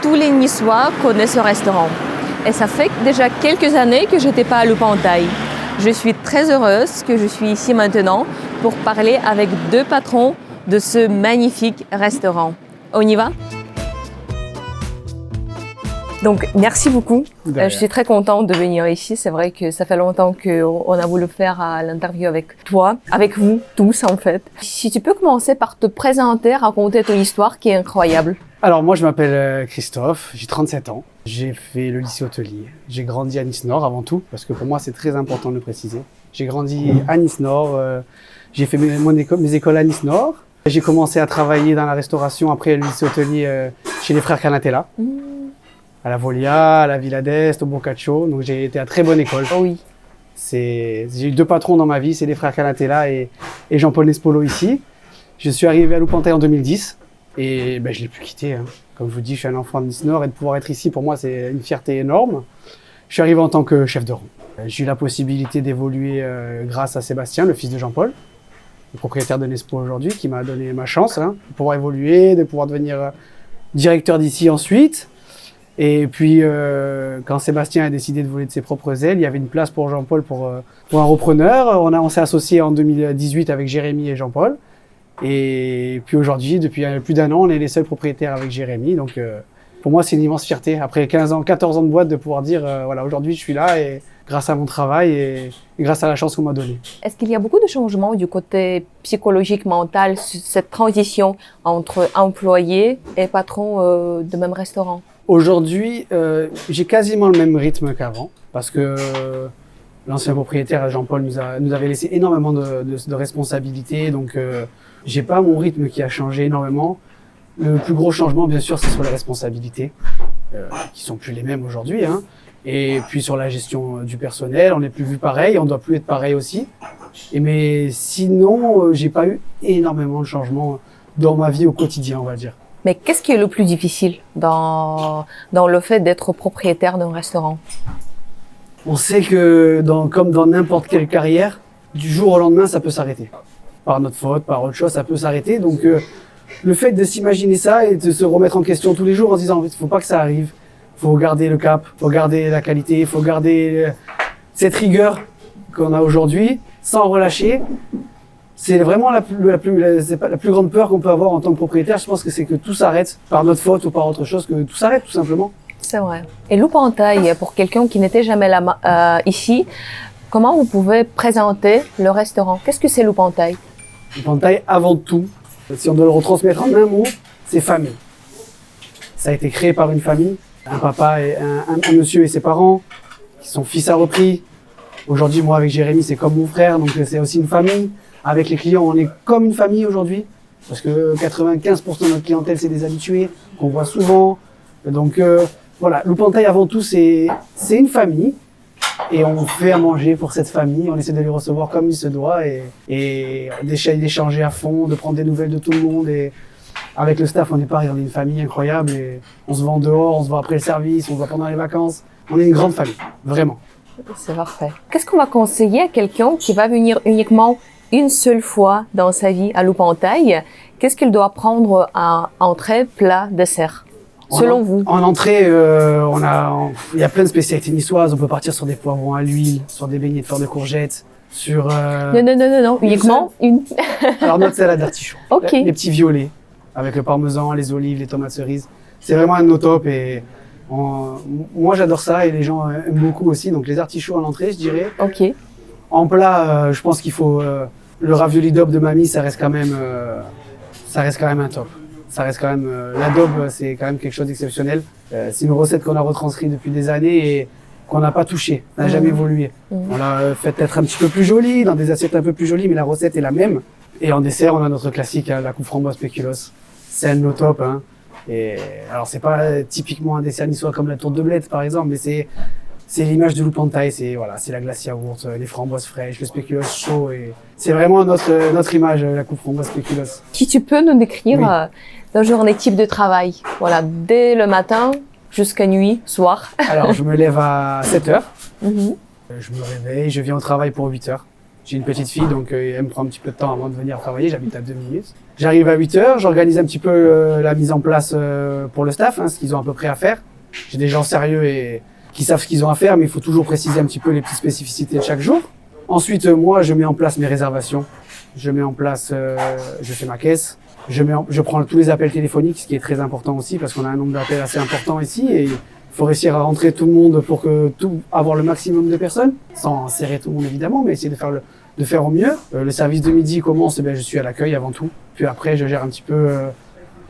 tous les Niçois connaissent ce restaurant. Et ça fait déjà quelques années que je n'étais pas à Loup-en-Taille. Je suis très heureuse que je suis ici maintenant pour parler avec deux patrons de ce magnifique restaurant. On y va? Donc, merci beaucoup. Je suis très contente de venir ici. C'est vrai que ça fait longtemps qu'on a voulu faire l'interview avec toi, avec vous tous en fait. Si tu peux commencer par te présenter, raconter ton histoire qui est incroyable. Alors moi je m'appelle Christophe, j'ai 37 ans. J'ai fait le lycée hôtelier. J'ai grandi à Nice-Nord avant tout, parce que pour moi c'est très important de le préciser. J'ai grandi à Nice-Nord, j'ai fait mes écoles à Nice-Nord. J'ai commencé à travailler dans la restauration après le lycée hôtelier chez les frères Canatella. À la Volia, à la Villa d'Est, au Boccaccio. Donc j'ai été à très bonne école. Oh oui. J'ai eu deux patrons dans ma vie, c'est les frères Canatella et Jean-Paul Nespolo ici. Je suis arrivé à Loup-en-Taille en 2010 et je l'ai plus quitté. Hein. Comme je vous dis, je suis un enfant de Nice-Nord et de pouvoir être ici, pour moi, c'est une fierté énorme. Je suis arrivé en tant que chef de rang. J'ai eu la possibilité d'évoluer grâce à Sébastien, le fils de Jean-Paul, le propriétaire de Nespo aujourd'hui, qui m'a donné ma chance de pouvoir évoluer, de pouvoir devenir directeur d'ici ensuite. Et puis, quand Sébastien a décidé de voler de ses propres ailes, il y avait une place pour Jean-Paul pour un repreneur. On s'est associé en 2018 avec Jérémy et Jean-Paul. Et puis aujourd'hui, depuis plus d'un an, on est les seuls propriétaires avec Jérémy. Donc, pour moi, c'est une immense fierté. Après 15 ans, 14 ans de boîte, de pouvoir dire, voilà, aujourd'hui, je suis là et grâce à mon travail et grâce à la chance qu'on m'a donnée. Est-ce qu'il y a beaucoup de changements du côté psychologique, mental, cette transition entre employé et patron de même restaurant? Aujourd'hui, j'ai quasiment le même rythme qu'avant parce que l'ancien propriétaire Jean-Paul nous avait laissé énormément de responsabilités. Donc, j'ai pas mon rythme qui a changé énormément. Le plus gros changement, bien sûr, c'est sur les responsabilités qui sont plus les mêmes aujourd'hui. Hein. Et puis sur la gestion du personnel, on n'est plus vu pareil, on doit plus être pareil aussi. Mais sinon, j'ai pas eu énormément de changements dans ma vie au quotidien, on va dire. Mais qu'est-ce qui est le plus difficile dans le fait d'être propriétaire d'un restaurant? On sait que, comme dans n'importe quelle carrière, du jour au lendemain, ça peut s'arrêter. Par notre faute, par autre chose, ça peut s'arrêter. Donc, le fait de s'imaginer ça et de se remettre en question tous les jours en se disant, il ne faut pas que ça arrive, il faut garder le cap, il faut garder la qualité, il faut garder cette rigueur qu'on a aujourd'hui, sans relâcher. C'est vraiment la plus grande peur qu'on peut avoir en tant que propriétaire. Je pense que c'est que tout s'arrête par notre faute ou par autre chose, que tout s'arrête tout simplement. C'est vrai. Et Loup-en-Taille, pour quelqu'un qui n'était jamais là ici, comment vous pouvez présenter le restaurant? Qu'est-ce que c'est Loup-en-Taille? Loup-en-Taille, avant tout, si on doit le retransmettre en un mot, c'est famille. Ça a été créé par une famille, un papa et un monsieur et ses parents, son fils a repris. Aujourd'hui, moi avec Jérémy, c'est comme mon frère, donc c'est aussi une famille. Avec les clients, on est comme une famille aujourd'hui, parce que 95% de notre clientèle, c'est des habitués qu'on voit souvent. Donc voilà, Loup-en-Taille avant tout, c'est une famille et on fait à manger pour cette famille. On essaie de les recevoir comme il se doit et d'échanger à fond, de prendre des nouvelles de tout le monde. Et avec le staff, on est pareil, on est une famille incroyable et on se vend dehors, on se voit après le service, on se voit pendant les vacances. On est une grande famille, vraiment. C'est parfait. Qu'est-ce qu'on va conseiller à quelqu'un qui va venir uniquement une seule fois dans sa vie à Loup-en-Taille? Qu'est-ce qu'il doit prendre à entrée, plat, dessert, selon vous? En entrée, il y a plein de spécialités niçoises. On peut partir sur des poivrons à l'huile, sur des beignets de fleurs de courgettes, sur... Non, uniquement une. Alors notre salade d'artichaut. Ok. Les petits violets, avec le parmesan, les olives, les tomates cerises. C'est vraiment un de nos tops et moi j'adore ça et les gens aiment beaucoup aussi. Donc les artichauts en entrée, je dirais. Ok. En plat, je pense qu'il faut le ravioli d'aube de mamie, ça reste quand même un top. Ça reste quand même l'adobe, c'est quand même quelque chose d'exceptionnel. C'est une recette qu'on a retranscrite depuis des années et qu'on n'a pas touchée, n'a jamais évolué. On l'a fait peut-être un petit peu plus jolie, dans des assiettes un peu plus jolies, mais la recette est la même. Et en dessert, on a notre classique, la coupe framboise spéculoos. C'est un de nos tops. Hein. Et alors c'est pas typiquement un dessert niçois comme la tourte de blette par exemple, mais c'est l'image de Loup-en-Taille, c'est la glace yaourt, les framboises fraîches, le spéculoos chaud et c'est vraiment notre image, la coupe framboise spéculoos. Si tu peux nous décrire ta journée type de travail, voilà, dès le matin jusqu'à nuit, soir. Alors je me lève à 7h, je me réveille, je viens au travail pour 8h. J'ai une petite fille donc elle me prend un petit peu de temps avant de venir travailler, j'habite à 2 minutes. J'arrive à 8h, j'organise un petit peu la mise en place pour le staff, ce qu'ils ont à peu près à faire. J'ai des gens sérieux et qui savent ce qu'ils ont à faire, mais il faut toujours préciser un petit peu les petites spécificités de chaque jour. Ensuite, moi, je mets en place mes réservations. Je mets en place, je fais ma caisse. Je prends tous les appels téléphoniques, ce qui est très important aussi, parce qu'on a un nombre d'appels assez important ici et il faut réussir à rentrer tout le monde pour avoir le maximum de personnes, sans serrer tout le monde évidemment, mais essayer de faire au mieux. Le service de midi commence, je suis à l'accueil avant tout. Puis après, je gère un petit peu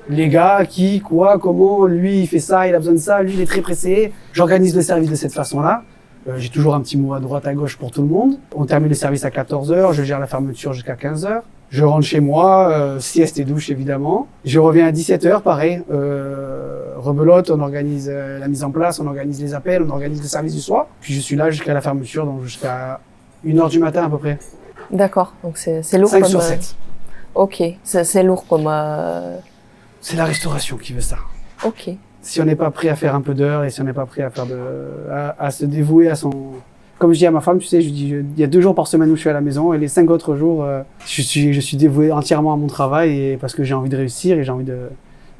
les gars, qui, quoi, comment, lui il fait ça, il a besoin de ça, lui il est très pressé. J'organise le service de cette façon-là. J'ai toujours un petit mot à droite, à gauche pour tout le monde. On termine le service à 14h, je gère la fermeture jusqu'à 15h. Je rentre chez moi, sieste et douche évidemment. Je reviens à 17h, pareil. Rebelote, on organise la mise en place, on organise les appels, on organise le service du soir. Puis je suis là jusqu'à la fermeture, donc jusqu'à 1h du matin à peu près. D'accord, donc c'est lourd 5 comme... sur 7. Ok, c'est lourd comme... C'est la restauration qui veut ça. Ok. Si on n'est pas prêt à faire un peu d'heures et si on n'est pas prêt à se dévouer à son... Comme je dis à ma femme, tu sais, je dis, il y a 2 jours par semaine où je suis à la maison et les 5 autres jours, je suis dévoué entièrement à mon travail et parce que j'ai envie de réussir et j'ai envie de...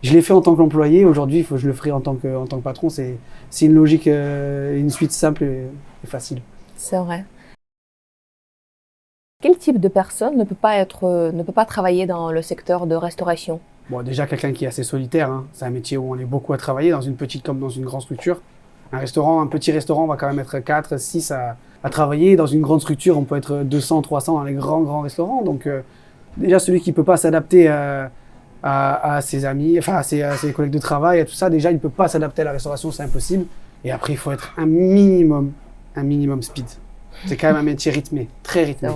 Je l'ai fait en tant qu'employé, aujourd'hui, je le ferai en tant que patron. C'est une logique, une suite simple et facile. C'est vrai. Quel type de personne ne peut pas travailler dans le secteur de restauration? Bon, déjà quelqu'un qui est assez solitaire, c'est un métier où on est beaucoup à travailler, dans une petite comme dans une grande structure. Un petit restaurant, on va quand même être 4, 6 à travailler. Dans une grande structure, on peut être 200, 300 dans les grands restaurants. Donc, déjà, celui qui peut pas s'adapter à ses amis, à ses collègues de travail, à tout ça, déjà, il peut pas s'adapter à la restauration, c'est impossible. Et après, il faut être un minimum speed. C'est quand même un métier rythmé, très rythmé.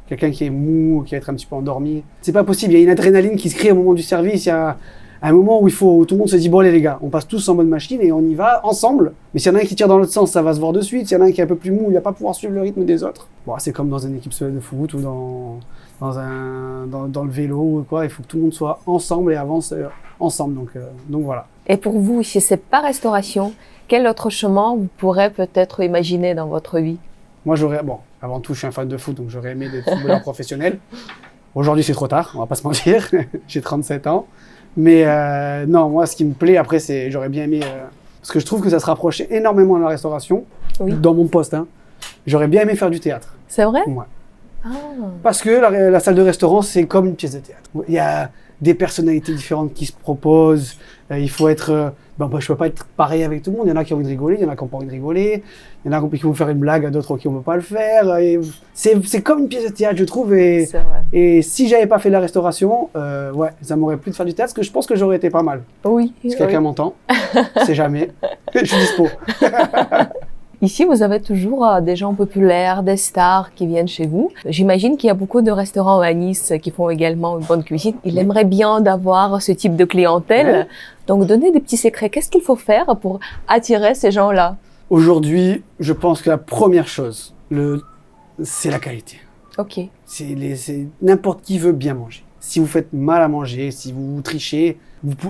Quelqu'un qui est mou, qui va être un petit peu endormi. C'est pas possible, il y a une adrénaline qui se crée au moment du service, il y a un moment où tout le monde se dit, bon allez les gars, on passe tous en mode machine et on y va ensemble. Mais s'il y en a un qui tire dans l'autre sens, ça va se voir de suite. S'il y en a un qui est un peu plus mou, il va pas pouvoir suivre le rythme des autres. Bon, c'est comme dans une équipe de foot ou dans le vélo ou quoi, il faut que tout le monde soit ensemble et avance ensemble. Donc voilà. Et pour vous, si c'est pas restauration, quel autre chemin vous pourrez peut-être imaginer dans votre vie? Moi, avant tout, je suis un fan de foot, donc j'aurais aimé d'être footballeur professionnel. Aujourd'hui, c'est trop tard, on va pas se mentir. J'ai 37 ans. Mais non, moi, ce qui me plaît après, j'aurais bien aimé... parce que je trouve que ça se rapproche énormément de la restauration, dans mon poste. J'aurais bien aimé faire du théâtre. C'est vrai? Ouais. Ah. Parce que la salle de restaurant, c'est comme une pièce de théâtre. Il y a des personnalités différentes qui se proposent. Il faut être... je peux pas être pareil avec tout le monde. Il y en a qui ont envie de rigoler, il y en a qui n'ont pas envie de rigoler. Il y en a qui vont faire une blague à d'autres qui ne veulent pas le faire. C'est comme une pièce de théâtre, je trouve. Et si j'avais pas fait la restauration, ça m'aurait plu de faire du théâtre, parce que je pense que j'aurais été pas mal. Oui. Si quelqu'un m'entend, c'est jamais. Je suis dispo. Ici, vous avez toujours des gens populaires, des stars qui viennent chez vous. J'imagine qu'il y a beaucoup de restaurants à Nice qui font également une bonne cuisine. Il aimerait bien d'avoir ce type de clientèle. Ouais. Donc, donnez des petits secrets. Qu'est-ce qu'il faut faire pour attirer ces gens-là? Aujourd'hui, je pense que la première chose, c'est la qualité. Ok. N'importe qui veut bien manger. Si vous faites mal à manger, si vous trichez,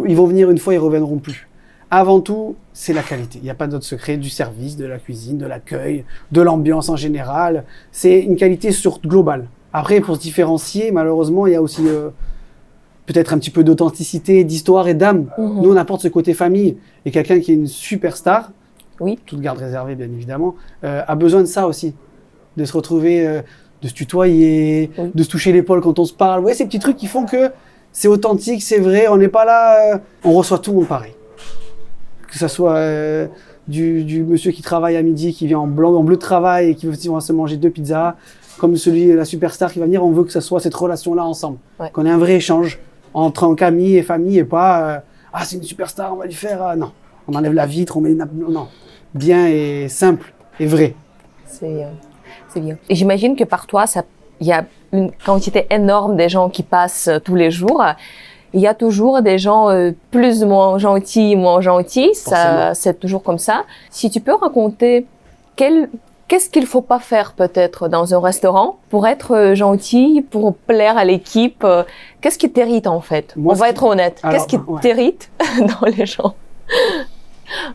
ils vont venir une fois, ils reviendront plus. Avant tout, c'est la qualité. Il n'y a pas d'autre secret du service, de la cuisine, de l'accueil, de l'ambiance en général. C'est une qualité globale. Après, pour se différencier, malheureusement, il y a aussi peut-être un petit peu d'authenticité, d'histoire et d'âme. Nous, on apporte ce côté famille. Et quelqu'un qui est une superstar, toute garde réservée, bien évidemment, a besoin de ça aussi. De se retrouver, de se tutoyer, de se toucher l'épaule quand on se parle. Vous voyez, ces petits trucs qui font que c'est authentique, c'est vrai, on n'est pas là... on reçoit tout le monde pareil. Que ça soit du monsieur qui travaille à midi, qui vient en bleu de travail et qui veut se manger 2 pizzas, comme la superstar qui va venir, on veut que ça soit cette relation-là ensemble. Ouais. Qu'on ait un vrai échange entre amis et famille et pas c'est une superstar, on va lui faire... non, on enlève la vitre, on met une... Non, bien et simple et vrai. C'est bien. Et j'imagine que par toi, il y a une quantité énorme de gens qui passent tous les jours. Il y a toujours des gens plus ou moins gentils, c'est toujours comme ça. Si tu peux raconter qu'est-ce qu'il faut pas faire peut-être dans un restaurant pour être gentil, pour plaire à l'équipe, qu'est-ce qui t'irrite en fait? On va être honnête. Qu'est-ce qui t'irrite dans les gens,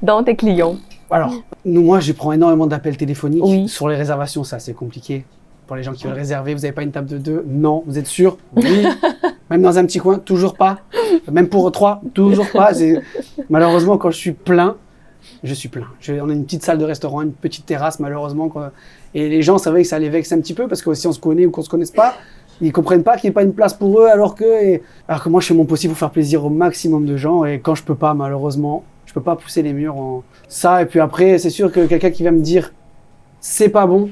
dans tes clients? Alors, moi je prends énormément d'appels téléphoniques sur les réservations, ça c'est compliqué. Pour les gens qui veulent réserver, vous n'avez pas une table de 2? Non. Vous êtes sûr? Oui. Même dans un petit coin, toujours pas. Même pour 3, toujours pas. Malheureusement, quand je suis plein, on a une petite salle de restaurant, une petite terrasse, malheureusement. Et les gens, c'est vrai que ça les vexe un petit peu parce que si on se connaît ou qu'on se connaisse pas, ils comprennent pas qu'il n'y ait pas une place pour eux alors que moi, je fais mon possible pour faire plaisir au maximum de gens. Et quand je peux pas, malheureusement, je peux pas pousser les murs ça. Et puis après, c'est sûr que quelqu'un qui va me dire c'est pas bon,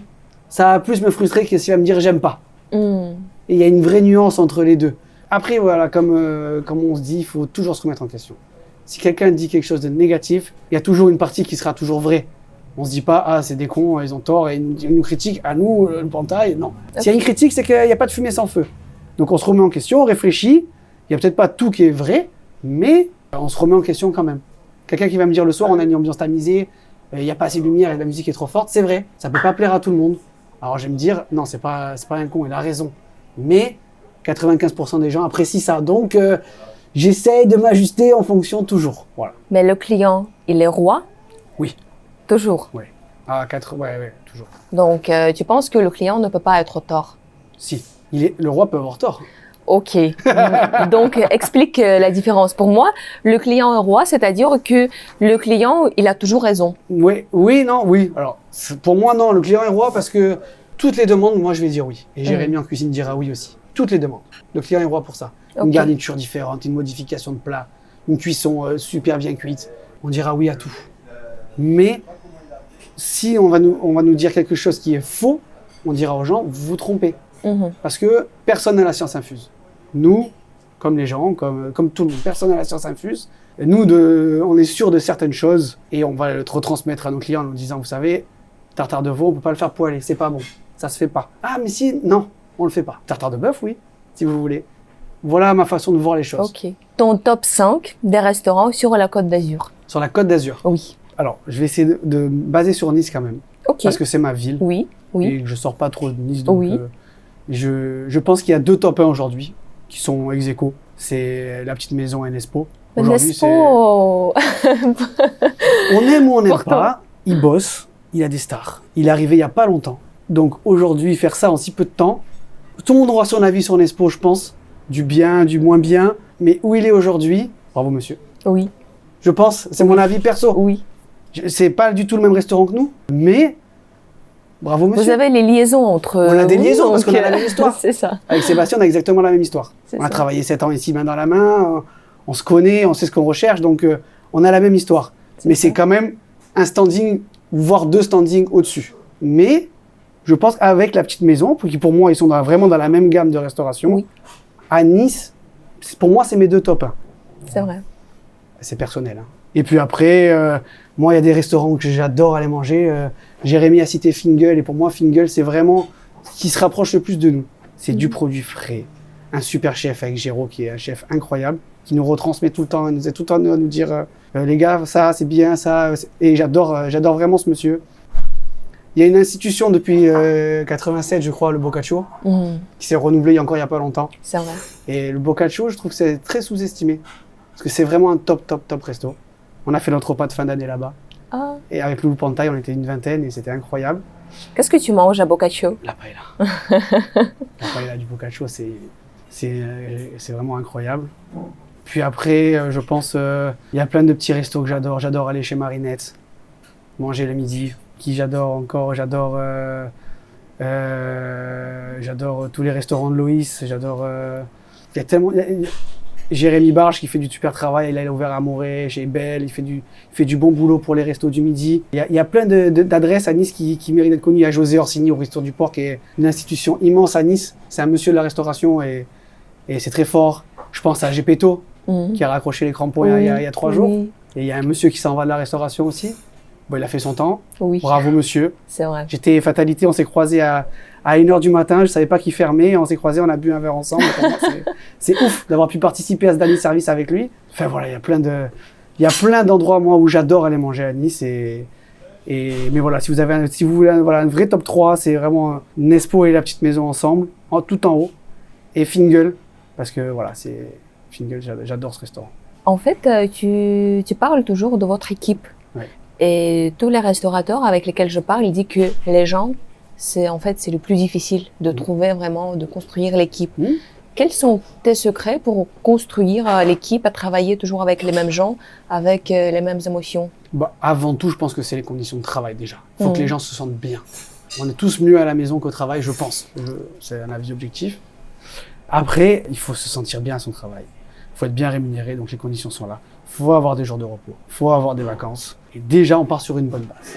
ça va plus me frustrer que s'il va me dire j'aime pas. Et il y a une vraie nuance entre les deux. Après, voilà, comme on se dit, il faut toujours se remettre en question. Si quelqu'un dit quelque chose de négatif, il y a toujours une partie qui sera toujours vraie. On se dit pas, ah, c'est des cons, ils ont tort, et ils nous critiquent, à nous, le Pantaille, non. S'il y a une critique, c'est qu'il n'y a pas de fumée sans feu. Donc on se remet en question, on réfléchit, il n'y a peut-être pas tout qui est vrai, mais on se remet en question quand même. Quelqu'un qui va me dire le soir, on a une ambiance tamisée, il n'y a pas assez de lumière et la musique est trop forte, c'est vrai, ça peut pas plaire à tout le monde. Alors je vais me dire, non, c'est pas un con, il a raison. Mais 95% des gens apprécient ça, donc j'essaye de m'ajuster en fonction toujours. Voilà. Mais le client, il est roi? Oui. Toujours? Oui. Ah, ouais, toujours. Donc, tu penses que le client ne peut pas être tort? Si. Le roi peut avoir tort. Ok. Donc, explique la différence. Pour moi, le client est roi, c'est-à-dire que le client, il a toujours raison. Oui. Alors, pour moi, non, le client est roi parce que toutes les demandes, moi, je vais dire oui. Et Jérémy en cuisine dira oui aussi. Toutes les demandes. Le client est roi pour ça. Okay. Une garniture différente, une modification de plat, une cuisson super bien cuite. On dira oui à tout. Mais si on va nous dire quelque chose qui est faux, on dira aux gens, vous vous trompez. Parce que personne n'a la science infuse. Nous, comme les gens, comme tout le monde, personne n'a la science infuse. Nous, on est sûr de certaines choses et on va le retransmettre à nos clients en nous disant, vous savez, tartare de veau, on peut pas le faire poêler, c'est pas bon, ça se fait pas. Ah, mais si, non, on le fait pas. Tartare de bœuf, oui, si vous voulez. Voilà ma façon de voir les choses. Ok. Ton top 5 des restaurants sur la Côte d'Azur? Sur la Côte d'Azur? Oui. Alors, je vais essayer de me baser sur Nice quand même. Ok. Parce que c'est ma ville. Oui. Et que je sors pas trop de Nice. Donc, oui. Je pense qu'il y a 2 top 1 aujourd'hui qui sont ex aequo. C'est La Petite Maison et Nespo. Nespo On aime ou on n'aime pas. Il bosse. Il a des stars. Il est arrivé il y a pas longtemps. Donc aujourd'hui, faire ça en si peu de temps, tout le monde aura son avis sur Nespo, je pense. Du bien, du moins bien. Mais où il est aujourd'hui, bravo monsieur. Oui. Je pense, c'est mon avis perso. Oui. C'est pas du tout le même restaurant que nous, mais bravo monsieur. Vous avez les liaisons entre... On a des liaisons parce qu'on a la même histoire. C'est ça. Avec Sébastien, on a exactement la même histoire. On a travaillé 7 ans ici, main dans la main. On se connaît, on sait ce qu'on recherche, donc on a la même histoire. Mais c'est quand même un standing, voire 2 standings au-dessus. Mais je pense qu'avec La Petite Maison, qui pour moi, ils sont vraiment dans la même gamme de restauration, oui. À Nice, pour moi, c'est mes 2 top 1. C'est vrai. C'est personnel. Hein. Et puis après, moi, il y a des restaurants que j'adore aller manger. Jérémy a cité Fingal, et pour moi, Fingal, c'est vraiment ce qui se rapproche le plus de nous. C'est du produit frais. Un super chef avec Géraud, qui est un chef incroyable, qui nous retransmet tout le temps, il nous est tout le temps à nous dire les gars, ça, c'est bien, ça. Et j'adore vraiment ce monsieur. Il y a une institution depuis 87, je crois, le Boccaccio, qui s'est renouvelé il y a pas longtemps. C'est vrai. Et le Boccaccio, je trouve que c'est très sous-estimé. Parce que c'est vraiment un top resto. On a fait notre repas de fin d'année là-bas. Ah. Et avec Loulou Pantaille, on était une vingtaine et c'était incroyable. Qu'est-ce que tu manges à Boccaccio? La paella. La paella du Boccaccio, c'est vraiment incroyable. Puis après, je pense, il y a plein de petits restos que j'adore. J'adore aller chez Marinette, manger le midi. Qui j'adore encore, j'adore tous les restaurants de Loïs, j'adore... Il y a tellement... Jérémy Barge qui fait du super travail, il a ouvert à Morée, chez Belle, il fait du bon boulot pour les restos du midi. Il y a plein d'adresses à Nice qui méritent d'être connues. Il y a José Orsini au Resto du Port, qui est une institution immense à Nice. C'est un monsieur de la restauration et c'est très fort. Je pense à Gepetto, qui a raccroché les crampons il y a 3 jours. Et il y a un monsieur qui s'en va de la restauration aussi. Bon, il a fait son temps. Oui. Bravo, monsieur. C'est vrai. J'étais fatalité, on s'est croisés à 1h du matin, je savais pas qu'il fermait, on s'est croisés, on a bu un verre ensemble. C'est ouf d'avoir pu participer à ce dernier service avec lui. Enfin voilà, il y a plein d'endroits, moi, où j'adore aller manger à Nice. Mais voilà, si vous voulez un vrai top 3, c'est vraiment Nespo et La Petite Maison ensemble, tout en haut. Et Fingal, parce que voilà, Fingal, j'adore ce restaurant. En fait, tu parles toujours de votre équipe. Ouais. Et tous les restaurateurs avec lesquels je parle, ils disent que les gens, c'est le plus difficile de trouver vraiment, de construire l'équipe. Quels sont tes secrets pour construire l'équipe, à travailler toujours avec les mêmes gens, avec les mêmes émotions? Avant tout, je pense que c'est les conditions de travail déjà. Il faut que les gens se sentent bien. On est tous mieux à la maison qu'au travail, je pense. C'est un avis objectif. Après, il faut se sentir bien à son travail. Il faut être bien rémunéré, donc les conditions sont là. Il faut avoir des jours de repos, il faut avoir des vacances. Et déjà, on part sur une bonne base.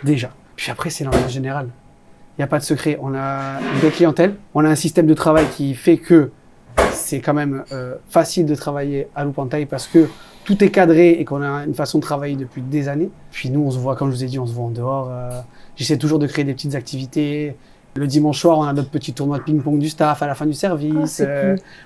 Déjà. Puis après, c'est l'ambiance générale. Il n'y a pas de secret. On a une belle clientèle, on a un système de travail qui fait que c'est quand même facile de travailler à Loupantaï parce que tout est cadré et qu'on a une façon de travailler depuis des années. Puis nous, on se voit, comme je vous ai dit, on se voit en dehors. J'essaie toujours de créer des petites activités. Le dimanche soir, on a notre petit tournoi de ping-pong du staff à la fin du service.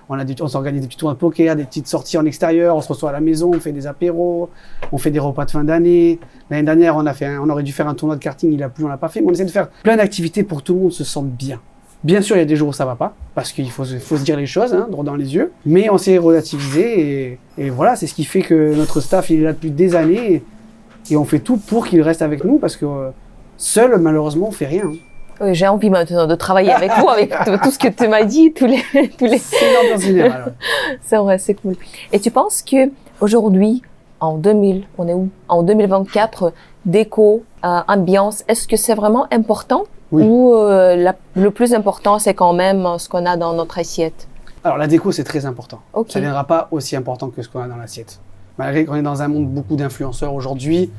Cool. On s'organise des petits tournois de poker, des petites sorties en extérieur. On se reçoit à la maison, on fait des apéros, on fait des repas de fin d'année. L'année dernière, on aurait dû faire un tournoi de karting, on l'a pas fait. Mais on essaie de faire plein d'activités pour que tout le monde se sente bien. Bien sûr, il y a des jours où ça va pas, parce qu'il faut se dire les choses, droit dans les yeux. Mais on s'est relativisé et voilà, c'est ce qui fait que notre staff, il est là depuis des années et on fait tout pour qu'il reste avec nous parce que seul, malheureusement, on fait rien. Oui, j'ai envie maintenant de travailler avec vous, avec tout ce que tu m'as dit, tous les. C'est l'ambiance générale. C'est vrai, c'est cool. Et tu penses que aujourd'hui, on est où? En 2024, déco, ambiance, est-ce que c'est vraiment important? Oui. Ou le plus important, c'est quand même ce qu'on a dans notre assiette? Alors la déco, c'est très important. Okay. Ça ne viendra pas aussi important que ce qu'on a dans l'assiette. Malgré qu'on est dans un monde beaucoup d'influenceurs aujourd'hui,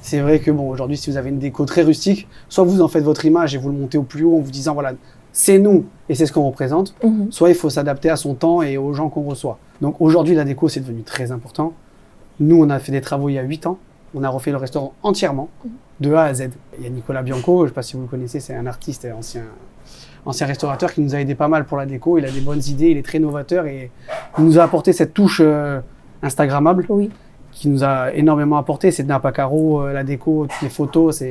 c'est vrai que aujourd'hui, si vous avez une déco très rustique, soit vous en faites votre image et vous le montez au plus haut en vous disant voilà, c'est nous et c'est ce qu'on représente, soit il faut s'adapter à son temps et aux gens qu'on reçoit. Donc aujourd'hui, la déco, c'est devenu très important. Nous, on a fait des travaux il y a 8 ans. On a refait le restaurant entièrement, de A à Z. Il y a Nicolas Bianco, je ne sais pas si vous le connaissez, c'est un artiste et ancien restaurateur qui nous a aidé pas mal pour la déco. Il a des bonnes idées, il est très novateur et il nous a apporté cette touche instagrammable qui nous a énormément apporté. C'est Napa Caro, la déco, toutes les photos,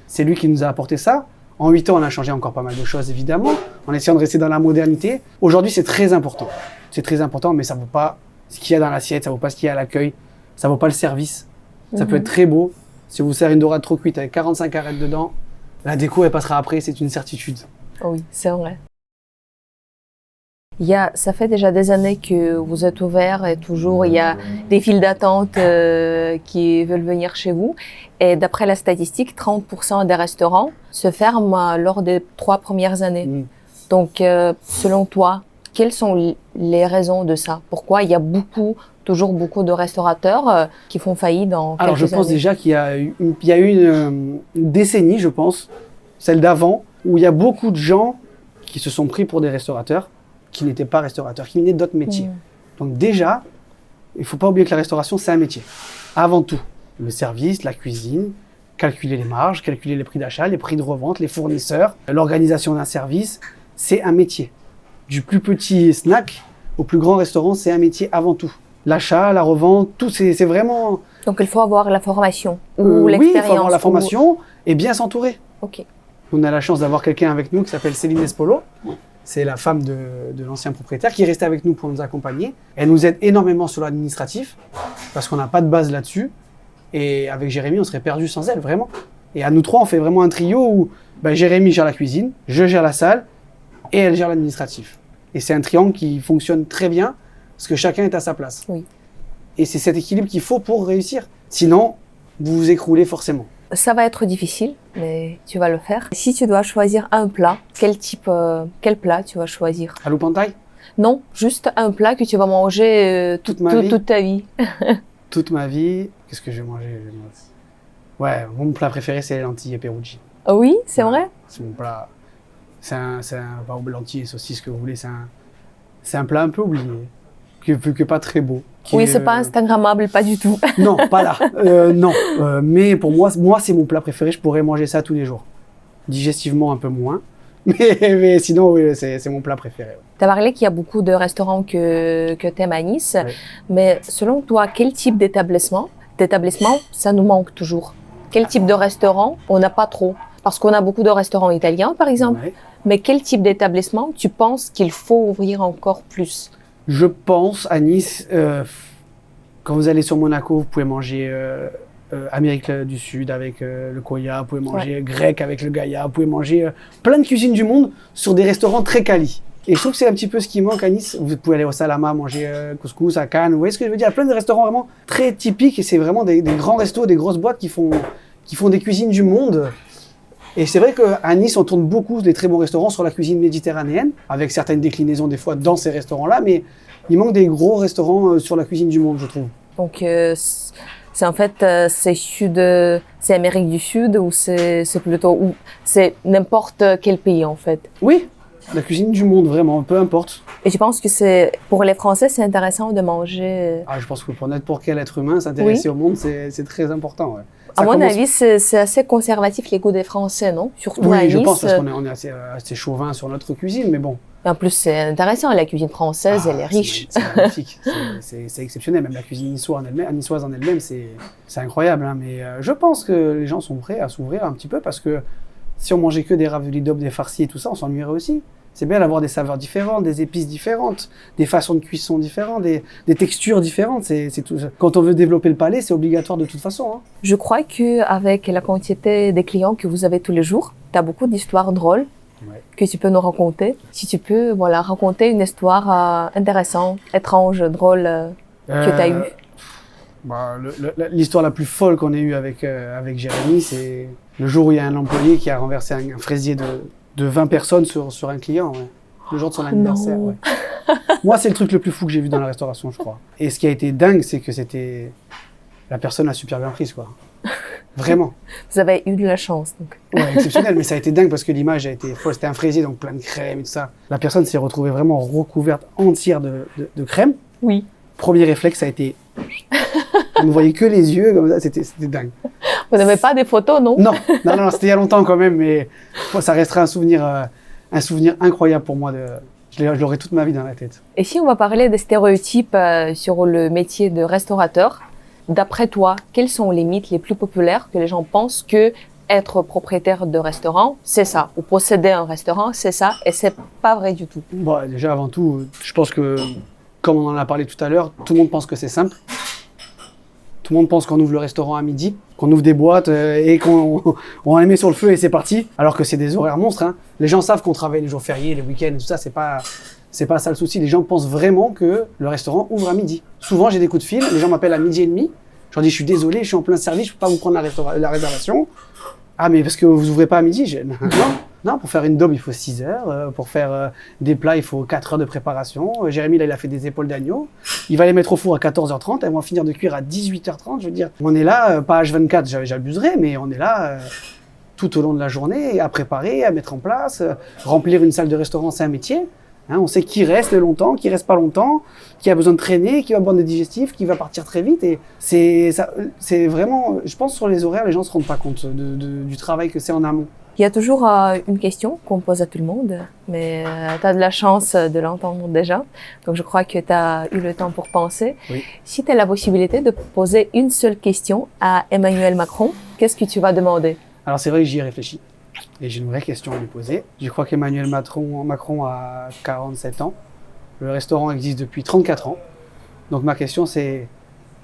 c'est lui qui nous a apporté ça. En 8 ans, on a changé encore pas mal de choses, évidemment, en essayant de rester dans la modernité. Aujourd'hui, c'est très important. C'est très important, mais ça ne vaut pas ce qu'il y a dans l'assiette, ça ne vaut pas ce qu'il y a à l'accueil, ça ne vaut pas le service. Ça peut être très beau. Si vous servez une dorade trop cuite avec 45 arêtes dedans, la déco, elle passera après, c'est une certitude. Oui, c'est vrai. Ça fait déjà des années que vous êtes ouvert et toujours il y a des files d'attente qui veulent venir chez vous. Et d'après la statistique, 30% des restaurants se ferment lors des 3 premières années. Donc, selon toi, quelles sont les raisons de ça? Pourquoi il y a toujours beaucoup de restaurateurs qui font faillite dans quelques années? Alors, je pense déjà qu'il y a eu une décennie, je pense, celle d'avant, où il y a beaucoup de gens qui se sont pris pour des restaurateurs, qui n'étaient pas restaurateurs, qui venaient d'autres métiers. Donc déjà, il ne faut pas oublier que la restauration, c'est un métier. Avant tout, le service, la cuisine, calculer les marges, calculer les prix d'achat, les prix de revente, les fournisseurs, l'organisation d'un service, c'est un métier. Du plus petit snack au plus grand restaurant, c'est un métier avant tout. L'achat, la revente, tout, c'est vraiment... Donc il faut avoir la formation ou l'expérience. Oui, il faut avoir la formation et bien s'entourer. Ok. On a la chance d'avoir quelqu'un avec nous qui s'appelle Céline Espolo. C'est la femme de l'ancien propriétaire qui est restée avec nous pour nous accompagner. Elle nous aide énormément sur l'administratif parce qu'on n'a pas de base là-dessus. Et avec Jérémy, on serait perdu sans elle, vraiment. Et à nous trois, on fait vraiment un trio où Jérémy gère la cuisine, je gère la salle et elle gère l'administratif. Et c'est un triangle qui fonctionne très bien parce que chacun est à sa place. Oui. Et c'est cet équilibre qu'il faut pour réussir. Sinon, vous vous écroulez forcément. Ça va être difficile, mais tu vas le faire. Si tu dois choisir un plat, quel plat tu vas choisir? À Loupantaï? Non, juste un plat que tu vas manger toute ta vie. Toute ma vie, qu'est-ce que je vais manger? Ouais, mon plat préféré, c'est les lentilles et peruggi. Ah oui, c'est vrai? C'est mon plat. C'est un lentilles et saucisses que vous voulez. C'est un plat un peu oublié, que pas très beau. Oui, c'est pas instagrammable, pas du tout. Non, pas là. Non, mais pour moi, c'est mon plat préféré. Je pourrais manger ça tous les jours. Digestivement un peu moins, mais sinon, oui, c'est mon plat préféré. Tu as parlé qu'il y a beaucoup de restaurants que tu aimes à Nice, oui. Mais selon toi, quel type d'établissement, ça nous manque toujours? Quel type de restaurant on n'a pas trop? Parce qu'on a beaucoup de restaurants italiens, par exemple, mais quel type d'établissement tu penses qu'il faut ouvrir encore plus? Je pense à Nice, quand vous allez sur Monaco, vous pouvez manger Amérique du Sud avec le Koya, vous pouvez manger grec avec le Gaïa, vous pouvez manger plein de cuisines du monde sur des restaurants très quali. Et je trouve que c'est un petit peu ce qui manque à Nice. Vous pouvez aller au Salama, manger couscous à Cannes. Vous voyez ce que je veux dire? Il y a plein de restaurants vraiment très typiques et c'est vraiment des grands restos, des grosses boîtes qui font des cuisines du monde. Et c'est vrai qu'à Nice, on tourne beaucoup des très bons restaurants sur la cuisine méditerranéenne, avec certaines déclinaisons des fois dans ces restaurants-là, mais il manque des gros restaurants sur la cuisine du monde, je trouve. Donc, c'est en fait, c'est Amérique du Sud ou c'est plutôt, ou c'est n'importe quel pays en fait? Oui, la cuisine du monde, vraiment, peu importe. Et je pense que pour les Français, c'est intéressant de manger. Je pense que pour n'importe quel être humain, s'intéresser au monde, c'est très important. Ouais. À mon avis, c'est assez conservatif les goûts des Français, non? Surtout à Nice. Oui, je pense parce qu'on est assez chauvin sur notre cuisine, mais bon. Et en plus, c'est intéressant, la cuisine française, elle est riche. C'est magnifique, c'est exceptionnel. Même la cuisine niçoise en elle-même, c'est incroyable. Hein. Mais je pense que les gens sont prêts à s'ouvrir un petit peu parce que si on mangeait que des raviolis d'aube, des farcis et tout ça, on s'ennuierait aussi. C'est bien d'avoir des saveurs différentes, des épices différentes, des façons de cuisson différentes, des textures différentes. C'est tout. Quand on veut développer le palais, c'est obligatoire de toute façon. Hein. Je crois qu'avec la quantité des clients que vous avez tous les jours, tu as beaucoup d'histoires drôles que tu peux nous raconter. Si tu peux raconter une histoire intéressante, étrange, drôle que tu as eue. L'histoire la plus folle qu'on ait eue avec Jérémy, c'est le jour où il y a un employé qui a renversé un fraisier de 20 personnes sur un client, le jour de son anniversaire. Ouais. Moi, c'est le truc le plus fou que j'ai vu dans la restauration, je crois. Et ce qui a été dingue, c'est que la personne a super bien prise, quoi. Vraiment. Vous avez eu de la chance, donc. Ouais, exceptionnel, mais ça a été dingue parce que l'image a été folle. C'était un fraisier, donc plein de crème et tout ça. La personne s'est retrouvée vraiment recouverte entière de crème. Oui. Premier réflexe, ça a été... On ne voyait que les yeux, comme ça, c'était dingue. Vous n'avez pas des photos, non? Non, c'était il y a longtemps quand même, mais ça restera un souvenir incroyable pour moi. Je l'aurai toute ma vie dans la tête. Et si on va parler des stéréotypes sur le métier de restaurateur, d'après toi, quels sont les mythes les plus populaires que les gens pensent que être propriétaire de restaurant, c'est ça, ou posséder un restaurant, c'est ça, et c'est pas vrai du tout? Déjà, avant tout, je pense que, comme on en a parlé tout à l'heure, tout le monde pense que c'est simple. Tout le monde pense qu'on ouvre le restaurant à midi, qu'on ouvre des boîtes et qu'on les met sur le feu et c'est parti. Alors que c'est des horaires monstres. Hein. Les gens savent qu'on travaille les jours fériés, les week-ends et tout ça. C'est pas ça le souci. Les gens pensent vraiment que le restaurant ouvre à midi. Souvent, j'ai des coups de fil. Les gens m'appellent à midi et demi. Je leur dis, je suis désolé, je suis en plein service, je peux pas vous prendre la réservation. Ah, mais parce que vous ouvrez pas à midi? Non, pour faire une daube, il faut 6 heures. Pour faire des plats, il faut 4 heures de préparation. Jérémy, là, il a fait des épaules d'agneau. Il va les mettre au four à 14h30. Elles vont finir de cuire à 18h30. Je veux dire, on est là, pas H24, j'abuserai, mais on est là tout au long de la journée à préparer, à mettre en place. Remplir une salle de restaurant, c'est un métier. Hein, on sait qui reste longtemps, qui reste pas longtemps, qui a besoin de traîner, qui va boire des digestifs, qui va partir très vite. Et c'est vraiment, je pense, sur les horaires, les gens se rendent pas compte du travail que c'est en amont. Il y a toujours une question qu'on pose à tout le monde, mais tu as de la chance de l'entendre déjà. Donc, je crois que tu as eu le temps pour penser. Oui. Si tu as la possibilité de poser une seule question à Emmanuel Macron, qu'est-ce que tu vas demander? Alors, c'est vrai que j'y ai réfléchi. Et j'ai une vraie question à lui poser. Je crois qu'Emmanuel Macron a 47 ans. Le restaurant existe depuis 34 ans. Donc, ma question, c'est,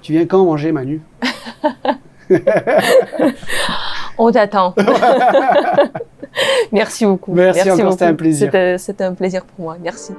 tu viens quand manger, Manu? On t'attend. Merci beaucoup. Merci encore, c'était un plaisir. C'était un plaisir pour moi. Merci.